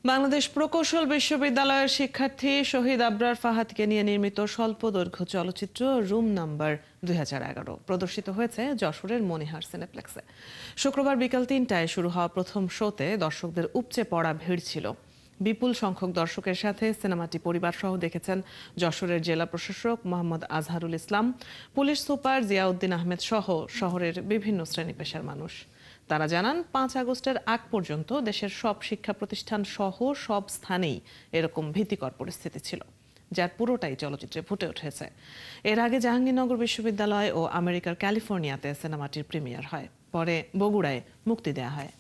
বাংলাদেশ প্রকৌশল বিশ্ববিদ্যালয়ের শিক্ষার্থী শহীদ আবরার ফাহাদকে নিয়ে নির্মিত স্বল্পদৈর্ঘ্য চলচ্চিত্র রুম নাম্বার 2011 প্রদর্শিত হয়েছে যশোরের মনিহার সিনেপ্লেক্সে। শুক্রবার বিকাল 3টায় শুরু হওয়া প্রথম শোতে দর্শকদের উপচে পড়া ভিড় ছিল। বিপুল সংখ্যক দর্শকের সাথে সিনেমাটি পরিবার সহ দেখেছেন যশোরের জেলা প্রশাসক মোহাম্মদ আজহারুল ইসলাম, পুলিশ সুপার জিয়াউদ্দিন আহমেদ সহ শহরের বিভিন্ন শ্রেণী পেশার মানুষ। তারা জানান, 5 আগস্টের আগ পর্যন্ত দেশের সব শিক্ষা প্রতিষ্ঠান সহ সব স্থানেই এরকম ভীতিকর পরিস্থিতি ছিল, যার পুরোটাই চলচ্চিত্রে ফুটে উঠেছে। এর আগে জাহাঙ্গীরনগর বিশ্ববিদ্যালয় ও আমেরিকার ক্যালিফোর্নিয়াতে সিনেমাটির প্রিমিয়ার হয়, পরে বগুড়ায় মুক্তি দেওয়া হয়।